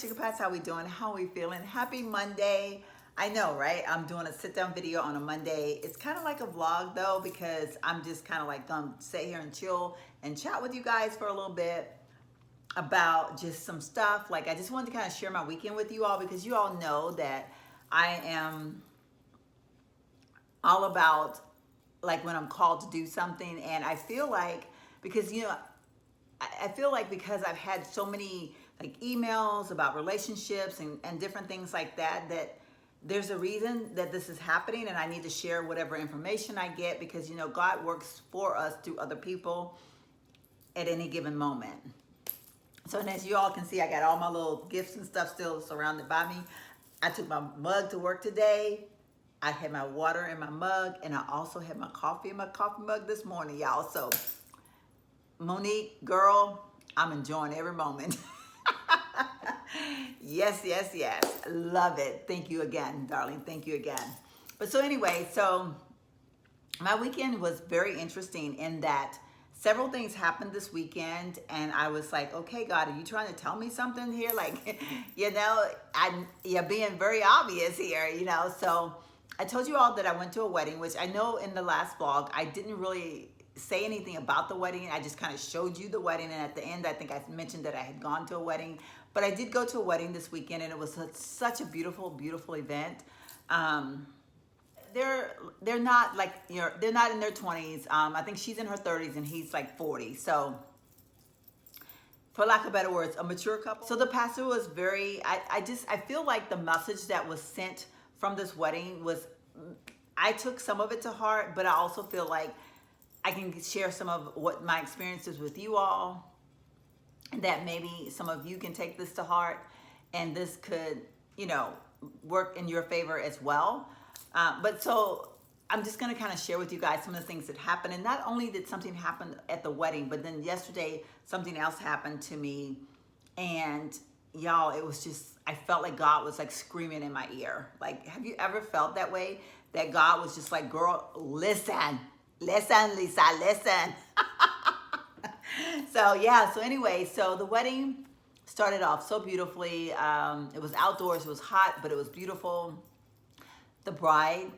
Sugar Pats, how we doing? How we feeling? Happy Monday. I know, right? I'm doing a sit down video on a Monday. It's kind of like a vlog though, because I'm just kind of like gonna sit here and chill and chat with you guys for a little bit about just some stuff. Like I just wanted to kind of share my weekend with you all, because you all know that I am all about like when I'm called to do something. And I feel like, because I feel like because I've had so many like emails about relationships and different things like that, that there's a reason that this is happening, and I need to share whatever information I get, because God works for us through other people at any given moment. So, and as you all can see, I got all my little gifts and stuff still surrounded by me. I took my mug to work today. I had my water in my mug, and I also had my coffee in my coffee mug this morning, y'all. So Monique, girl, I'm enjoying every moment. Yes, yes, yes. Love it. Thank you again, darling. Thank you again. But so anyway, so my weekend was very interesting in that several things happened this weekend, and I was like, okay, God, are you trying to tell me something here? Like, you're being very obvious here, So I told you all that I went to a wedding, which I know in the last vlog, I didn't really say anything about the wedding. I just kind of showed you the wedding, and at the end I think I mentioned that I had gone to a wedding. But I did go to a wedding this weekend, and it was such a beautiful, beautiful event. They're not like, they're not in their 20s. I think she's in her 30s and he's like 40. So for lack of better words, a mature couple. So the pastor was very, I feel like the message that was sent from this wedding was, I took some of it to heart, but I also feel like I can share some of what my experiences with you all, and that maybe some of you can take this to heart, and this could, work in your favor as well. But so I'm just gonna kind of share with you guys some of the things that happened. And not only did something happen at the wedding, but then yesterday something else happened to me. And y'all, it was just, I felt like God was like screaming in my ear. Like, have you ever felt that way? That God was just like, girl, listen, listen, Lisa, listen. So yeah, so anyway, so the wedding started off so beautifully. It was outdoors, it was hot, but it was beautiful. The bride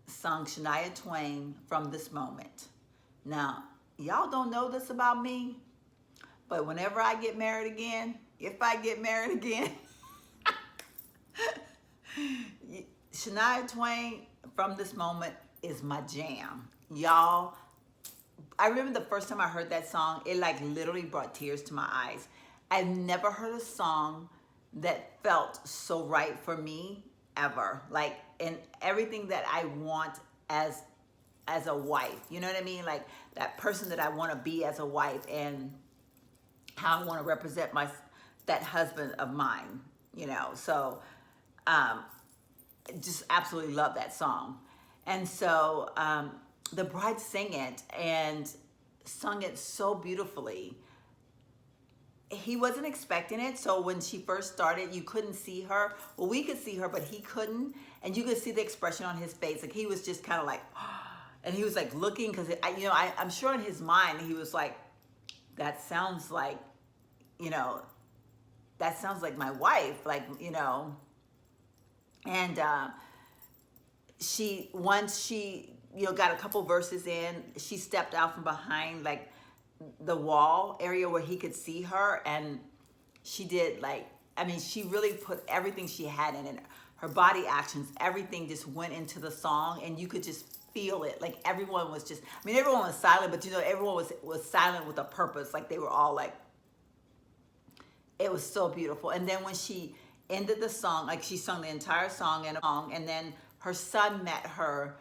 sung Shania Twain, From This Moment. Now, y'all don't know this about me, but whenever I get married again, if I get married again, Shania Twain, From This Moment is my jam. Y'all, I remember the first time I heard that song, it like literally brought tears to my eyes. I've never heard a song that felt so right for me ever. Like, in everything that I want as a wife, you know what I mean? Like that person that I want to be as a wife, and how I want to represent that husband of mine, So just absolutely love that song. And so the bride sang it and sung it so beautifully. He wasn't expecting it, so when she first started, you couldn't see her. Well, we could see her, but he couldn't, and you could see the expression on his face. Like he was just kind of like, and he was like looking, because I'm sure in his mind he was like, that sounds like, that sounds like my wife, like, and once she got a couple verses in, she stepped out from behind like the wall area where he could see her, and she did she really put everything she had in it. Her body actions, everything just went into the song, and you could just feel it. Like everyone was just, everyone was silent, but everyone was silent with a purpose. Like they were all like, it was so beautiful. And then when she ended the song, like she sung the entire song, and then her son met her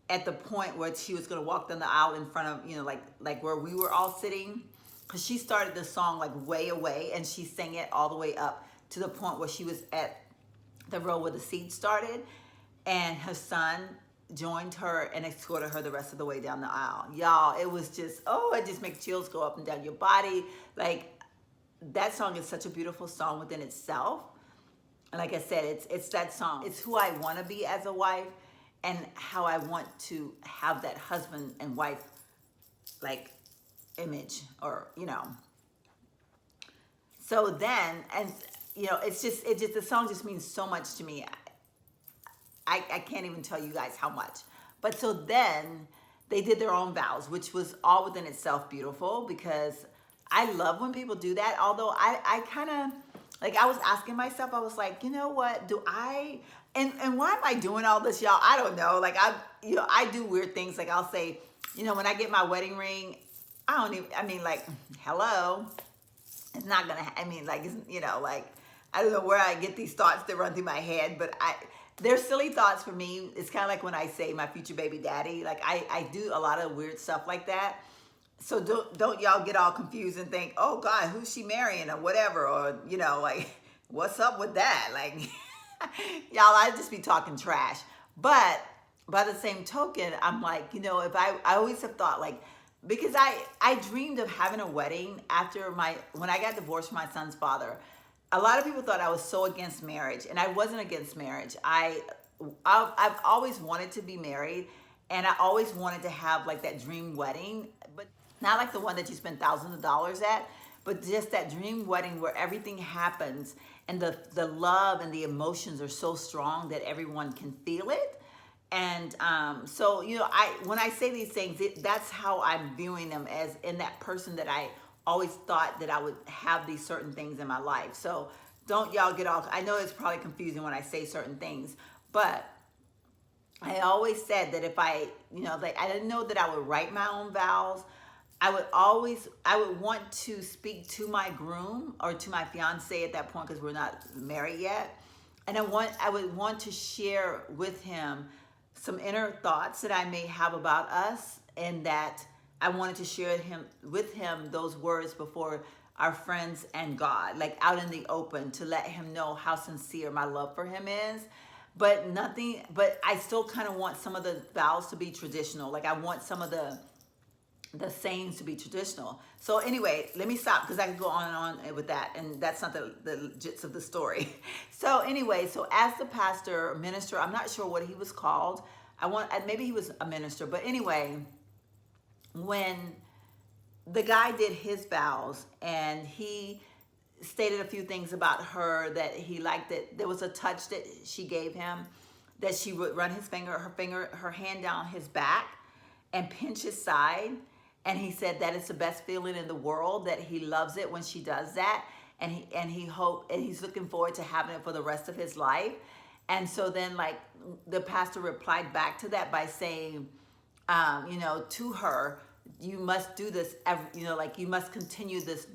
at the point where she was going to walk down the aisle in front of, like where we were all sitting, because she started the song like way away, and she sang it all the way up to the point where she was at the row where the seat started, and her son joined her and escorted her the rest of the way down the aisle. Y'all, it was just, it just makes chills go up and down your body. Like, that song is such a beautiful song within itself. And like I said, it's that song. It's who I want to be as a wife, and how I want to have that husband and wife like image, or So then, and you know, it's just the song just means so much to me. I can't even tell you guys how much. But so then they did their own vows, which was all within itself beautiful, because I love when people do that. Although I kind of, like, I was asking myself, I was like, you know what, do I, and why am I doing all this, y'all? I don't know. Like, you know, I do weird things. Like, I'll say, you know, when I get my wedding ring, I mean, like, hello, it's not gonna, I mean, like, it's, you know, like, I don't know where I get these thoughts that run through my head, but they're silly thoughts for me. It's kind of like when I say my future baby daddy. Like, I do a lot of weird stuff like that. So don't y'all get all confused and think, oh God, who's she marrying or whatever, or, you know, like, what's up with that? Like, y'all, I just be talking trash. But by the same token, I'm like, you know, if I always have thought, like, because I dreamed of having a wedding after when I got divorced from my son's father. A lot of people thought I was so against marriage, and I wasn't against marriage. I've always wanted to be married, and I always wanted to have like that dream wedding, but not like the one that you spend thousands of dollars at, but just that dream wedding where everything happens and the love and the emotions are so strong that everyone can feel it. And so, you know, when I say these things, that's how I'm viewing them, as in that person that I always thought that I would have these certain things in my life. So don't y'all get all, I know it's probably confusing when I say certain things, but I always said that if I, you know, like, I didn't know that I would write my own vows. I would want to speak to my groom or to my fiance at that point, because we're not married yet. And I would want to share with him some inner thoughts that I may have about us, and that I wanted to share with him those words before our friends and God, like out in the open, to let him know how sincere my love for him is. But I still kind of want some of the vows to be traditional. Like, I want some of the sayings to be traditional. So anyway, let me stop, because I could go on and on with that, and that's not the gist of the story. So anyway, so as the pastor or minister, I'm not sure what he was called. Maybe he was a minister, but anyway, when the guy did his vows and he stated a few things about her that he liked, that there was a touch that she gave him, that she would run her hand down his back and pinch his side. And he said that it's the best feeling in the world, that he loves it when she does that. And he's looking forward to having it for the rest of his life. And so then, like, the pastor replied back to that by saying, you know, to her, you must do this, you know, like, you must continue this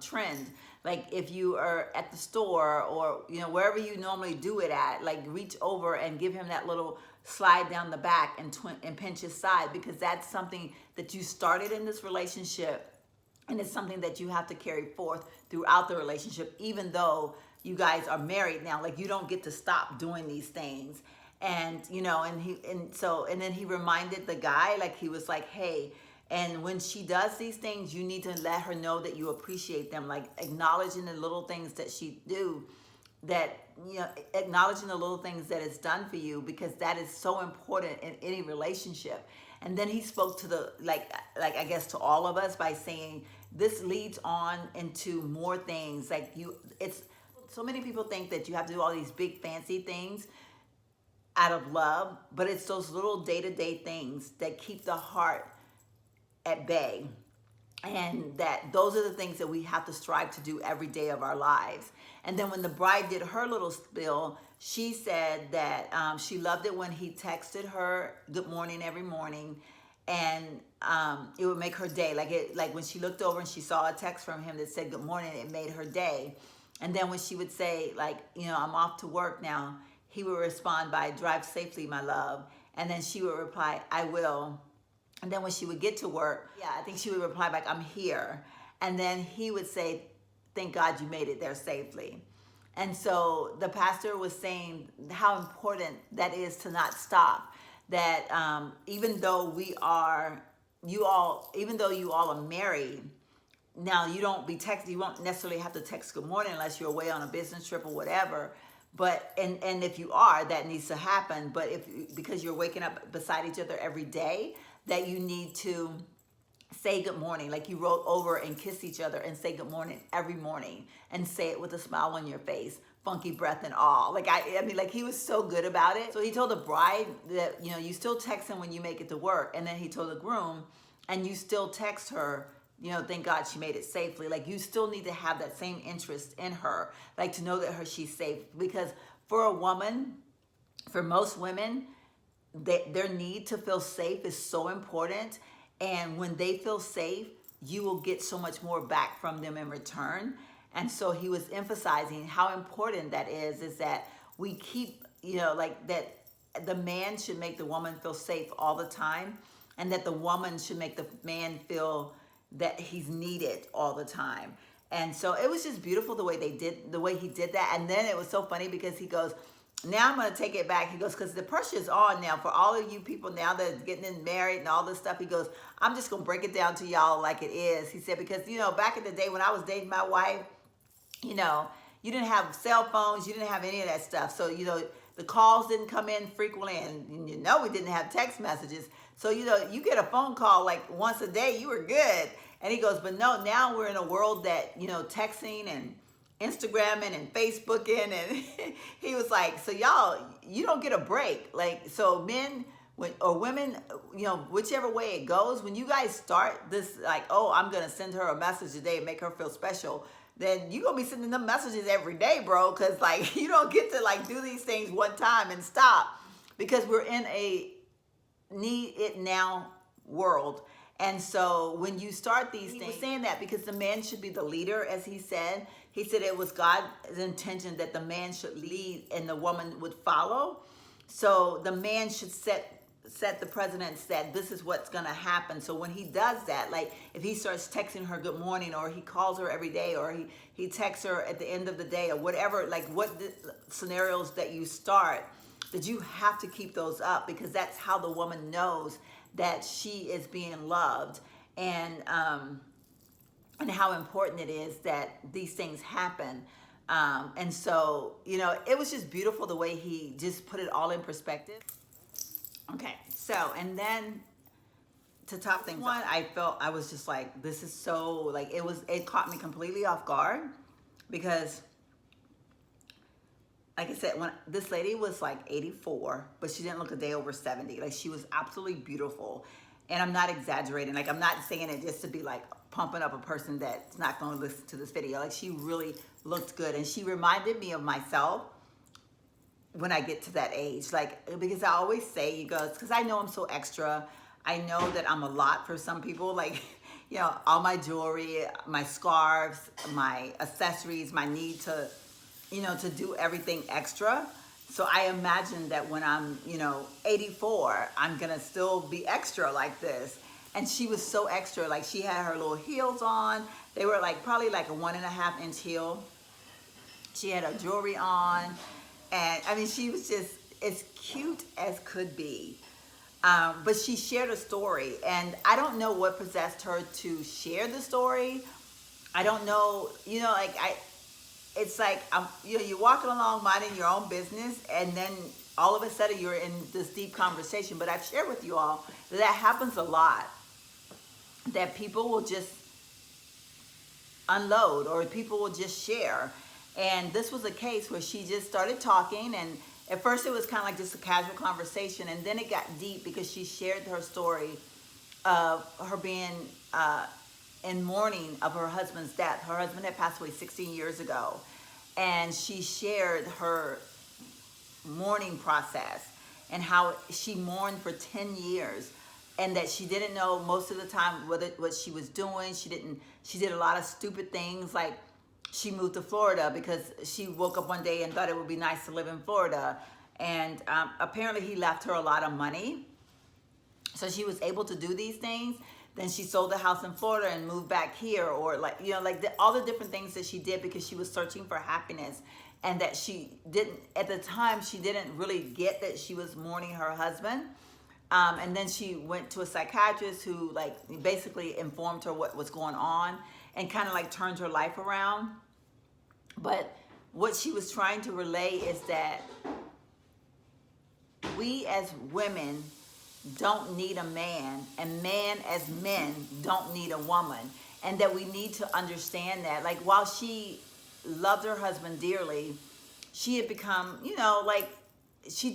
trend. Like, if you are at the store, or, you know, wherever you normally do it at, like, reach over and give him that little slide down the back and pinch his side, because that's something that you started in this relationship, and it's something that you have to carry forth throughout the relationship, even though you guys are married now. Like, you don't get to stop doing these things. And, you know, and then he reminded the guy, like, he was like, hey, and when she does these things, you need to let her know that you appreciate them, like acknowledging the little things that she do, that, you know, acknowledging the little things that it's done for you, because that is so important in any relationship. And then he spoke to the, like I guess to all of us by saying, this leads on into more things. Like, it's so many people think that you have to do all these big fancy things out of love, but it's those little day-to-day things that keep the heart at bay. And that those are the things that we have to strive to do every day of our lives. And then when the bride did her little spill, she said that she loved it when he texted her good morning every morning, and it would make her day. Like when she looked over and she saw a text from him that said good morning, it made her day. And then when she would say, like, you know, I'm off to work now, he would respond by, drive safely, my love. And then she would reply, I will. And then when she would get to work, I think she would reply back, I'm here. And then he would say, thank God you made it there safely. And so the pastor was saying how important that is to not stop. That even though you all are married, now you don't be texting, you won't necessarily have to text good morning unless you're away on a business trip or whatever. But and if you are, that needs to happen. But because you're waking up beside each other every day, that you need to say good morning, like you roll over and kiss each other and say good morning every morning and say it with a smile on your face, funky breath and all. Like, I mean, like, he was so good about it. So he told the bride that, you know, you still text him when you make it to work. And then he told the groom, and you still text her, you know, thank God she made it safely. Like, you still need to have that same interest in her, like to know that she's safe. Because for a woman, for most women, their need to feel safe is so important. And when they feel safe, you will get so much more back from them in return. And so he was emphasizing how important that is that we keep, you know, like that the man should make the woman feel safe all the time, and that the woman should make the man feel that he's needed all the time. And so it was just beautiful the way he did that. And then it was so funny because he goes, now I'm going to take it back. He goes, because the pressure is on now for all of you people now that are getting in married and all this stuff. He goes, I'm just going to break it down to y'all like it is. He said, because, you know, back in the day when I was dating my wife, you know, you didn't have cell phones. You didn't have any of that stuff. So, you know, the calls didn't come in frequently. And, you know, we didn't have text messages. So, you know, you get a phone call like once a day, you were good. And he goes, but no, now we're in a world that, you know, texting and Instagramming and Facebooking, and he was like, so y'all, you don't get a break. Like, so men or women, you know, whichever way it goes, when you guys start this, like, oh, I'm going to send her a message today and make her feel special, then you're going to be sending them messages every day, bro. Because, like, you don't get to, like, do these things one time and stop, because we're in a need it now world. And so when you start these things, he was saying that because the man should be the leader, as he said. He said it was God's intention that the man should lead and the woman would follow. So the man should set the precedence that this is what's going to happen. So when he does that, like if he starts texting her good morning, or he calls her every day, or he texts her at the end of the day, or whatever, like what the scenarios that you start, that you have to keep those up, because that's how the woman knows that she is being loved, and how important it is that these things happen. And so, you know, it was just beautiful the way he just put it all in perspective. Okay, so, and then to top things off, I felt, I was just like, this is so, like, it caught me completely off guard, because like I said, when this lady was like 84, but she didn't look a day over 70. Like, she was absolutely beautiful. And I'm not exaggerating. Like, I'm not saying it just to be like pumping up a person that's not going to listen to this video. Like, she really looked good. And she reminded me of myself when I get to that age. Like, because I always say, you guys, because I know I'm so extra. I know that I'm a lot for some people. Like, you know, all my jewelry, my scarves, my accessories, my need to, you know, to do everything extra. So I imagine that when I'm, you know, 84, I'm gonna still be extra like this. And she was so extra. Like, she had her little heels on. They were like probably like a 1.5 inch heel. She had her jewelry on. And I mean, she was just as cute as could be. But she shared a story, and I don't know what possessed her to share the story. I don't know, you know, like it's like, you know, you're walking along minding your own business, and then all of a sudden you're in this deep conversation. But I've shared with you all that happens a lot, that people will just unload, or people will just share. And this was a case where she just started talking, and at first it was kind of like just a casual conversation, and then it got deep because she shared her story of her being in mourning of her husband's death. Her husband had passed away 16 years ago, and she shared her mourning process and how she mourned for 10 years, and that she didn't know most of the time what she was doing. She did a lot of stupid things, like she moved to Florida because she woke up one day and thought it would be nice to live in Florida. And apparently he left her a lot of money. So she was able to do these things. Then she sold the house in Florida and moved back here, or like, you know, like all the different things that she did because she was searching for happiness. And that she didn't, at the time, she didn't really get that she was mourning her husband. And then she went to a psychiatrist who like basically informed her what was going on and kind of like turned her life around. But what she was trying to relay is that we as women don't need a man, and men as men don't need a woman. And that we need to understand that. Like, while she loved her husband dearly, she had become, you know, like, she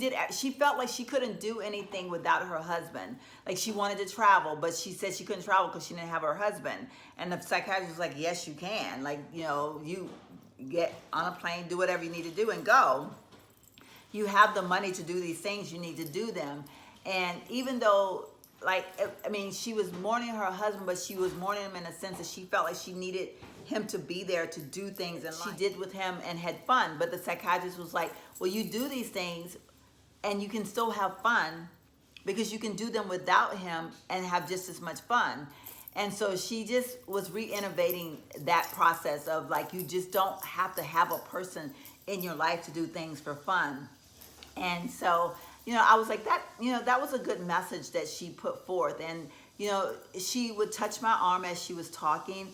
felt like she couldn't do anything without her husband. Like, she wanted to travel, but she said she couldn't travel because she didn't have her husband. And the psychiatrist was like, yes, you can. Like, you know, you get on a plane, do whatever you need to do and go. You have the money to do these things, you need to do them. And even though, like, I mean, she was mourning her husband, but she was mourning him in a sense that she felt like she needed him to be there to do things, and she did with him and had fun. But the psychiatrist was like, well, you do these things and you can still have fun because you can do them without him and have just as much fun. And so she just was re-innovating that process of, like, you just don't have to have a person in your life to do things for fun. And so, you know, I was like, that, you know, that was a good message that she put forth. And, you know, she would touch my arm as she was talking.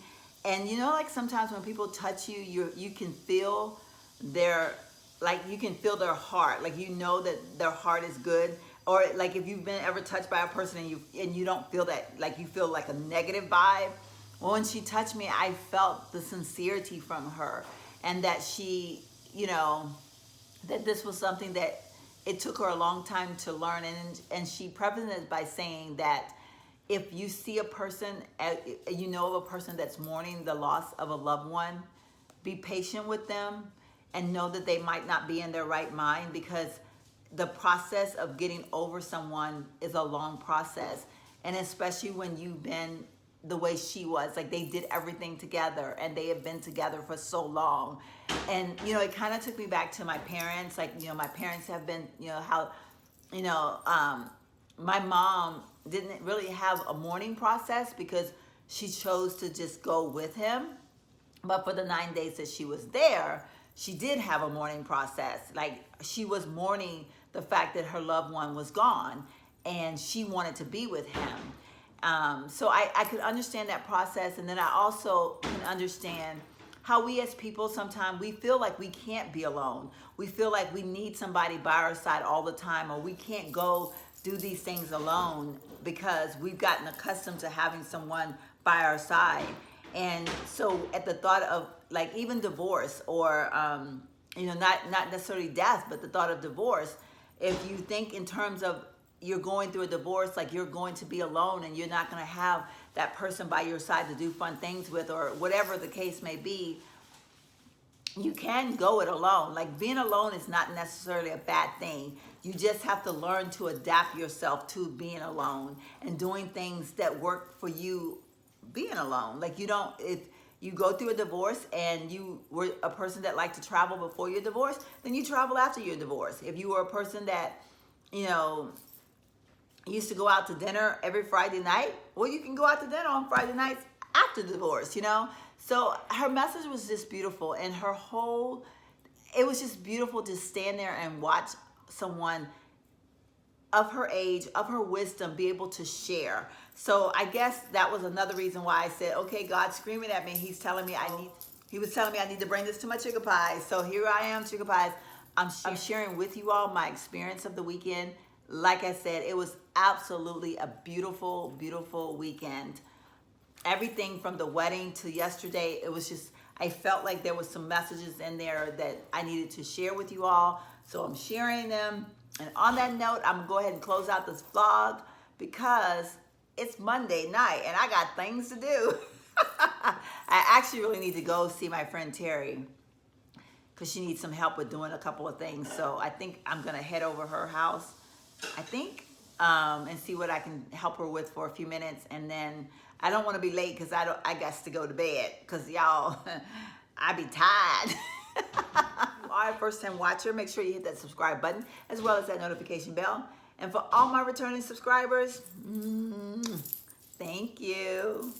And, you know, like, sometimes when people touch you, you can feel their, like, you can feel their heart. Like, you know that their heart is good. Or, like, if you've been ever touched by a person and you don't feel that, like, you feel like a negative vibe. Well, when she touched me, I felt the sincerity from her. And that she, you know, that this was something that it took her a long time to learn. And she prefaced it by saying that if you see a person, you know of a person that's mourning the loss of a loved one, be patient with them and know that they might not be in their right mind, because the process of getting over someone is a long process. And especially when you've been the way she was, like, they did everything together and they have been together for so long. And, you know, it kind of took me back to my parents. Like, you know, my parents have been, you know, how, you know, my mom didn't really have a mourning process because she chose to just go with him. But for the 9 days that she was there, she did have a mourning process. Like, she was mourning the fact that her loved one was gone and she wanted to be with him. So I could understand that process. And then I also can understand how we as people, sometimes we feel like we can't be alone. We feel like we need somebody by our side all the time, or we can't go do these things alone because we've gotten accustomed to having someone by our side. And so at the thought of, like, even divorce, or, you know, not necessarily death, but the thought of divorce, if you think in terms of you're going through a divorce, like, you're going to be alone and you're not going to have that person by your side to do fun things with, or whatever the case may be, you can go it alone. Like, being alone is not necessarily a bad thing. You just have to learn to adapt yourself to being alone and doing things that work for you being alone. Like, you don't, if you go through a divorce and you were a person that liked to travel before your divorce, then you travel after your divorce. If you were a person that, you know, used to go out to dinner every Friday night, well, you can go out to dinner on Friday nights after divorce, you know? So her message was just beautiful, and her whole, it was just beautiful to stand there and watch someone of her age, of her wisdom, be able to share. So I guess that was another reason why I said, okay, God's screaming at me. He's telling me he was telling me I need to bring this to my Chicka Pies. So here I am, Chicka Pies. I'm sharing with you all my experience of the weekend. Like I said, it was absolutely a beautiful, beautiful weekend. Everything from the wedding to yesterday, it was just, I felt like there was some messages in there that I needed to share with you all. So I'm sharing them. And on that note, I'm gonna go ahead and close out this vlog because it's Monday night and I got things to do. I actually really need to go see my friend Terry because she needs some help with doing a couple of things. So I think I'm gonna head over her house, I think, and see what I can help her with for a few minutes. And then I don't want to be late because I got to go to bed because y'all, I be tired. All right, first time watcher, make sure you hit that subscribe button as well as that notification bell. And for all my returning subscribers, thank you.